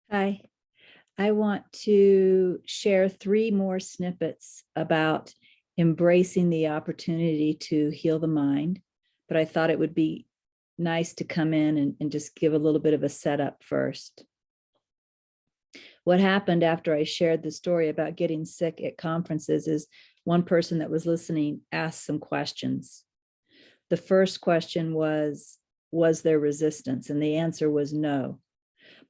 Hi, I want to share three more snippets about embracing the opportunity to heal the mind. But I thought it would be nice to come in and just give a little bit of a setup first. What happened after I shared the story about getting sick at conferences is one person that was listening asked some questions. The first question was there resistance? And the answer was no.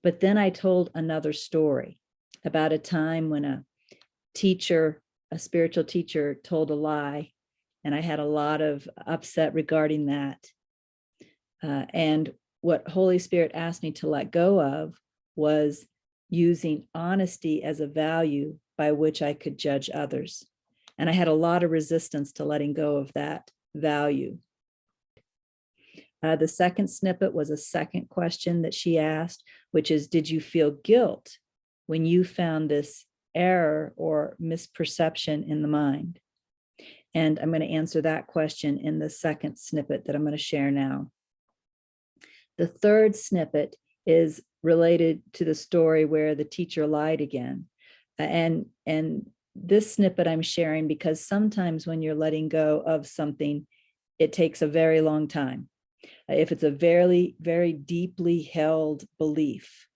But then I told another story about a time when a teacher, a spiritual teacher, told a lie, and I had a lot of upset regarding that. And what Holy Spirit asked me to let go of was using honesty as a value by which I could judge others. And I had a lot of resistance to letting go of that value. The second snippet was a second question that she asked, which is, did you feel guilt when you found this error or misperception in the mind? And I'm going to answer that question in the second snippet that I'm going to share now. The third snippet is related to the story where the teacher lied again. And this snippet I'm sharing because sometimes when you're letting go of something, it takes a very long time. If it's a very, very deeply held belief.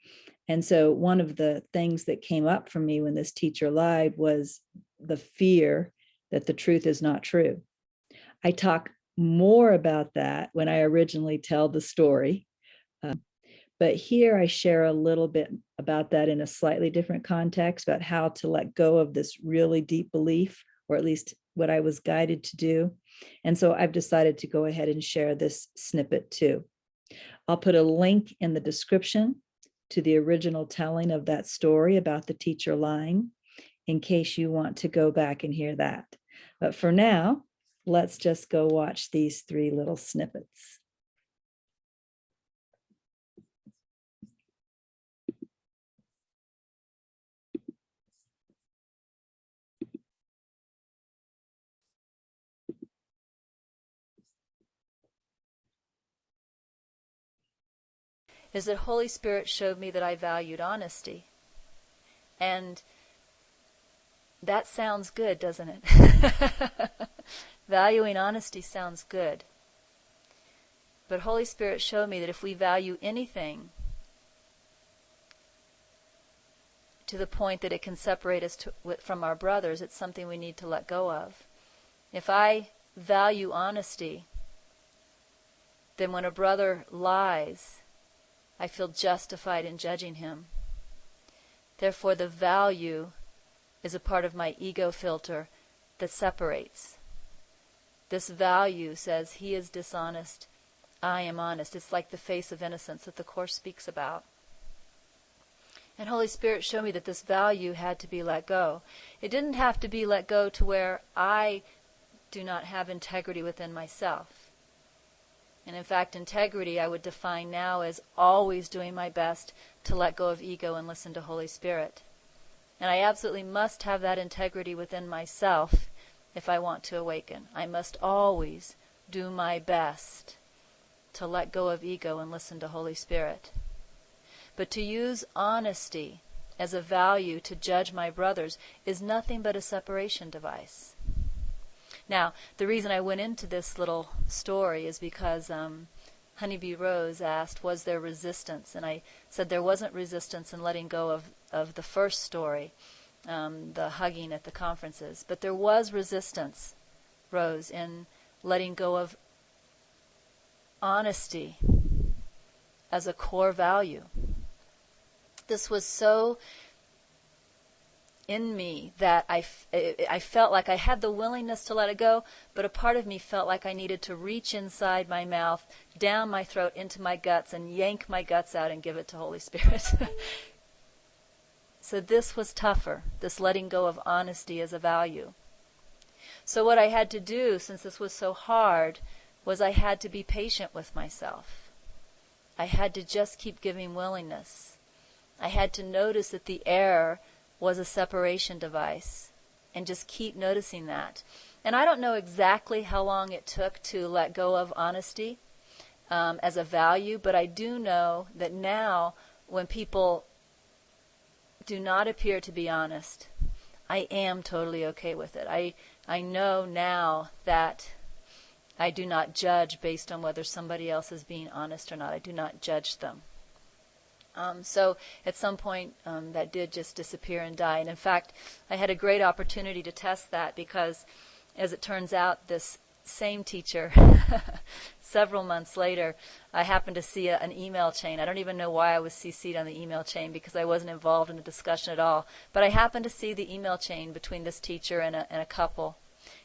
And so one of the things that came up for me when this teacher lied was the fear that the truth is not true. I talk more about that when I originally tell the story. But here I share a little bit about that in a slightly different context, about how to let go of this really deep belief, or at least what I was guided to do. And so I've decided to go ahead and share this snippet too. I'll put a link in the description to the original telling of that story about the teacher lying, in case you want to go back and hear that. But for now, let's just go watch these three little snippets. Is that Holy Spirit showed me that I valued honesty. And that sounds good, doesn't it? Valuing honesty sounds good. But Holy Spirit showed me that if we value anything to the point that it can separate us from our brothers, it's something we need to let go of. If I value honesty, then when a brother lies, I feel justified in judging him. Therefore, the value is a part of my ego filter that separates. This value says he is dishonest, I am honest. It's like the face of innocence that the Course speaks about. And Holy Spirit showed me that this value had to be let go. It didn't have to be let go to where I do not have integrity within myself. And in fact, integrity I would define now as always doing my best to let go of ego and listen to Holy Spirit. And I absolutely must have that integrity within myself if I want to awaken. I must always do my best to let go of ego and listen to Holy Spirit. But to use honesty as a value to judge my brothers is nothing but a separation device. Now, the reason I went into this little story is because Honeybee Rose asked, was there resistance? And I said there wasn't resistance in letting go of the first story, the hugging at the conferences. But there was resistance, Rose, in letting go of honesty as a core value. This was so in me that I felt like I had the willingness to let it go, but a part of me felt like I needed to reach inside my mouth, down my throat, into my guts, and yank my guts out and give it to Holy Spirit. So this was tougher, this letting go of honesty as a value. So what I had to do, since this was so hard, was I had to be patient with myself. I had to just keep giving willingness. I had to notice that the error was a separation device and just keep noticing that. And I don't know exactly how long it took to let go of honesty as a value, but I do know that now when people do not appear to be honest, I am totally okay with it. I know now that I do not judge based on whether somebody else is being honest or not. I do not judge them. So at some point, that did just disappear and die. And in fact, I had a great opportunity to test that because, as it turns out, this same teacher, several months later, I happened to see an email chain. I don't even know why I was CC'd on the email chain because I wasn't involved in the discussion at all. But I happened to see the email chain between this teacher and a couple.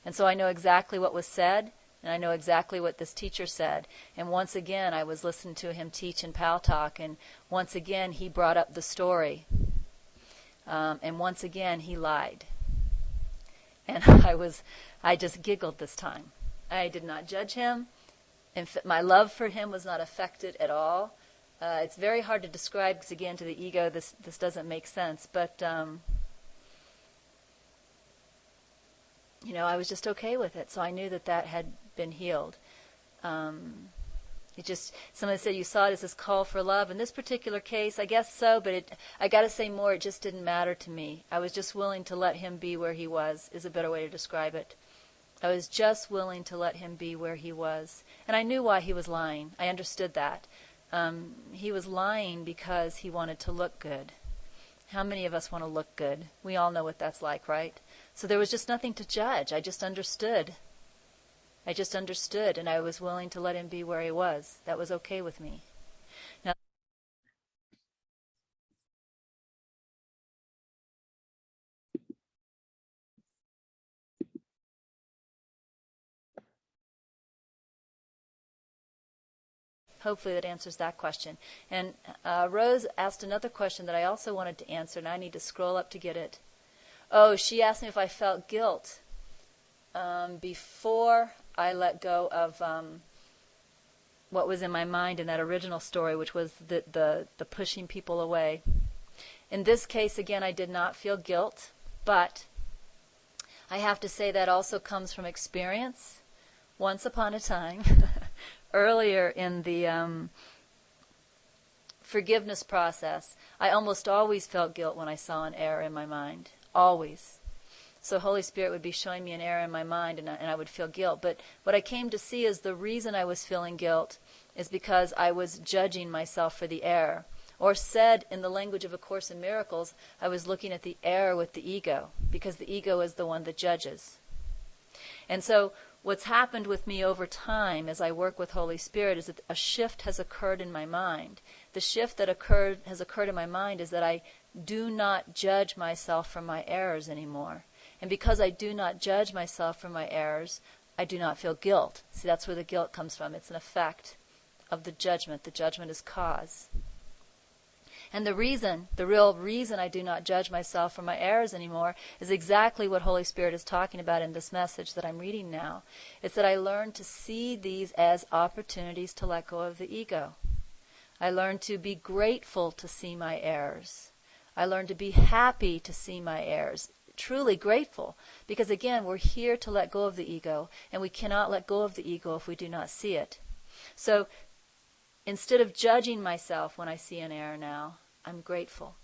And so I know exactly what was said, and I know exactly what this teacher said. And once again, I was listening to him teach in Pal Talk, and once again, he brought up the story. And once again, he lied. And I just giggled this time. I did not judge him. My love for him was not affected at all. It's very hard to describe because, again, to the ego, this doesn't make sense. But, I was just okay with it. So I knew that had been healed. Somebody said you saw it as this call for love. In this particular case, I guess so, but I got to say more, it just didn't matter to me. I was just willing to let him be where he was, is a better way to describe it. I was just willing to let him be where he was. And I knew why he was lying. I understood that. He was lying because he wanted to look good. How many of us want to look good? We all know what that's like, right? So there was just nothing to judge. I just understood, and I was willing to let him be where he was. That was okay with me. Now, hopefully that answers that question. And Rose asked another question that I also wanted to answer, and I need to scroll up to get it. Oh, she asked me if I felt guilt before I let go of what was in my mind in that original story, which was the pushing people away. In this case, again, I did not feel guilt, but I have to say that also comes from experience. Once upon a time, earlier in the forgiveness process, I almost always felt guilt when I saw an error in my mind. Always. So Holy Spirit would be showing me an error in my mind, and I would feel guilt. But what I came to see is the reason I was feeling guilt is because I was judging myself for the error. Or said in the language of A Course in Miracles, I was looking at the error with the ego, because the ego is the one that judges. And so what's happened with me over time as I work with Holy Spirit is that a shift has occurred in my mind. The shift that has occurred in my mind is that I do not judge myself for my errors anymore. And because I do not judge myself for my errors, I do not feel guilt. See, that's where the guilt comes from. It's an effect of the judgment. The judgment is cause. And the real reason I do not judge myself for my errors anymore is exactly what Holy Spirit is talking about in this message that I'm reading now. It's that I learned to see these as opportunities to let go of the ego. I learned to be grateful to see my errors. I learned to be happy to see my errors. Truly grateful, because again, we're here to let go of the ego, and we cannot let go of the ego if we do not see it. So instead of judging myself when I see an error now, I'm grateful.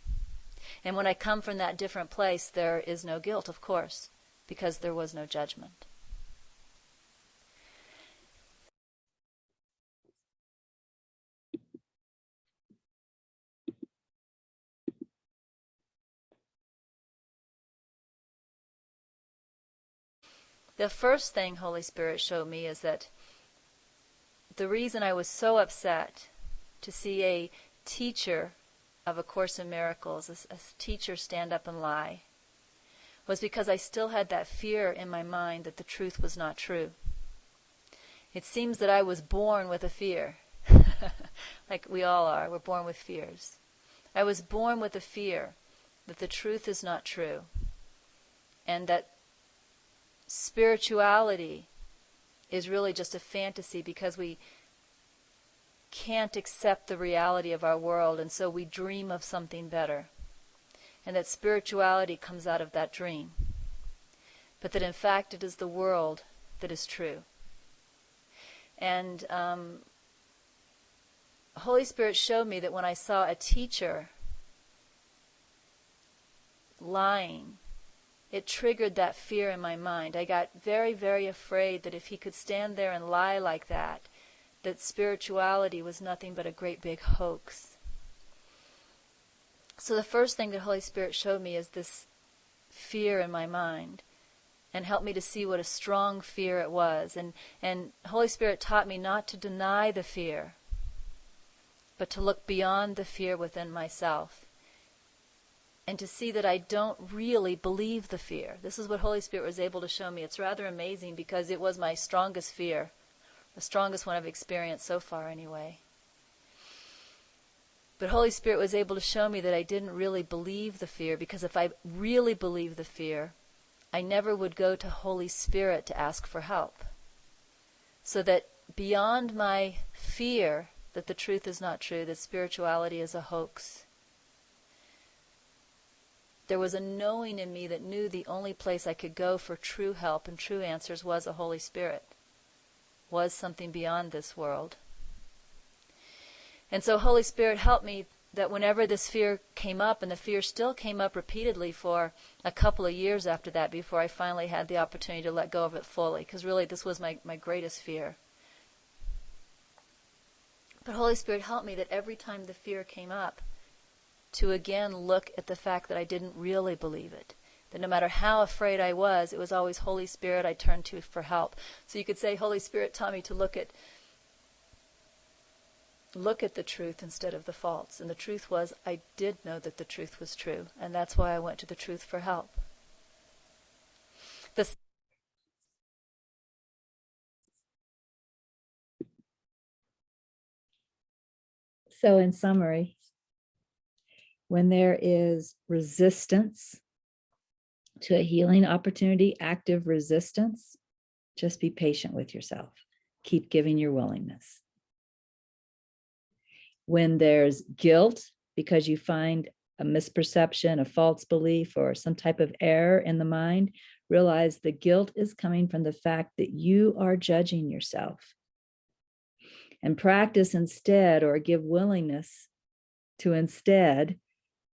And when I come from that different place, there is no guilt, of course, because there was no judgment. The first thing Holy Spirit showed me is that the reason I was so upset to see a teacher of A Course in Miracles, a teacher stand up and lie, was because I still had that fear in my mind that the truth was not true. It seems that I was born with a fear, like we all are. We're born with fears. I was born with a fear that the truth is not true, and that spirituality is really just a fantasy because we can't accept the reality of our world, and so we dream of something better. And that spirituality comes out of that dream. But that in fact it is the world that is true. And Holy Spirit showed me that when I saw a teacher lying, it triggered that fear in my mind. I got very, very afraid that if he could stand there and lie like that, that spirituality was nothing but a great big hoax. So the first thing that Holy Spirit showed me is this fear in my mind, and helped me to see what a strong fear it was. And Holy Spirit taught me not to deny the fear, but to look beyond the fear within myself, and to see that I don't really believe the fear. This is what Holy Spirit was able to show me. It's rather amazing because it was my strongest fear, the strongest one I've experienced so far anyway. But Holy Spirit was able to show me that I didn't really believe the fear, because if I really believed the fear, I never would go to Holy Spirit to ask for help. So that beyond my fear that the truth is not true, that spirituality is a hoax, there was a knowing in me that knew the only place I could go for true help and true answers was a Holy Spirit, was something beyond this world. And so Holy Spirit helped me that whenever this fear came up, and the fear still came up repeatedly for a couple of years after that before I finally had the opportunity to let go of it fully, because really this was my greatest fear. But Holy Spirit helped me that every time the fear came up, to again look at the fact that I didn't really believe it. That no matter how afraid I was, it was always Holy Spirit I turned to for help. So you could say Holy Spirit taught me to look at the truth instead of the false. And the truth was, I did know that the truth was true, and that's why I went to the truth for help. So in summary, when there is resistance to a healing opportunity, active resistance, just be patient with yourself. Keep giving your willingness. When there's guilt because you find a misperception, a false belief, or some type of error in the mind, realize the guilt is coming from the fact that you are judging yourself. And practice instead, or give willingness to instead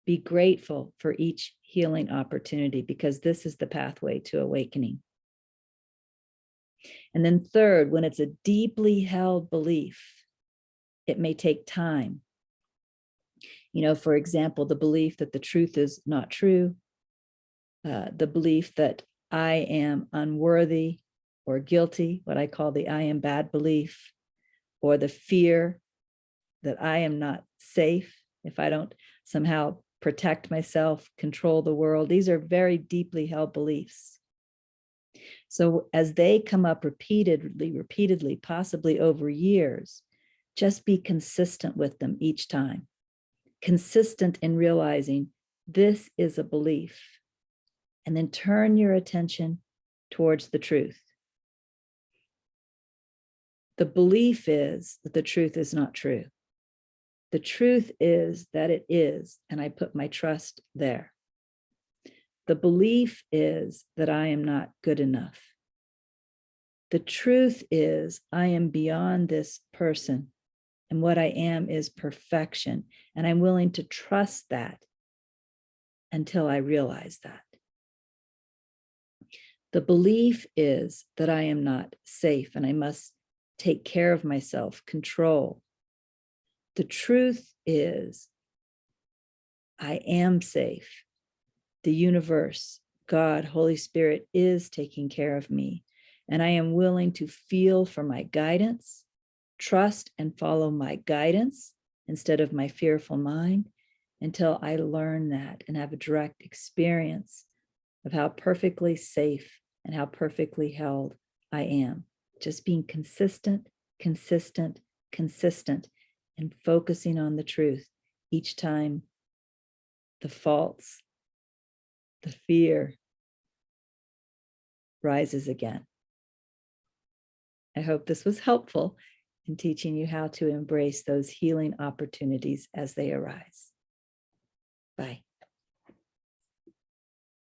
be grateful for each healing opportunity, because this is the pathway to awakening. And then third, when it's a deeply held belief, it may take time. For example, the belief that the truth is not true, the belief that I am unworthy or guilty, what I call the I am bad belief, or the fear that I am not safe if I don't somehow protect myself, control the world. These are very deeply held beliefs. So as they come up repeatedly, possibly over years, just be consistent with them each time. Consistent in realizing this is a belief. And then turn your attention towards the truth. The belief is that the truth is not true. The truth is that it is, and I put my trust there. The belief is that I am not good enough. The truth is I am beyond this person, and what I am is perfection, and I'm willing to trust that until I realize that. The belief is that I am not safe, and I must take care of myself, control. The truth is I am safe. The universe, God, Holy Spirit is taking care of me, and I am willing to feel for my guidance, trust and follow my guidance instead of my fearful mind, until I learn that and have a direct experience of how perfectly safe and how perfectly held I am. Just being consistent, and focusing on the truth each time the false, the fear rises again. I hope this was helpful in teaching you how to embrace those healing opportunities as they arise. Bye.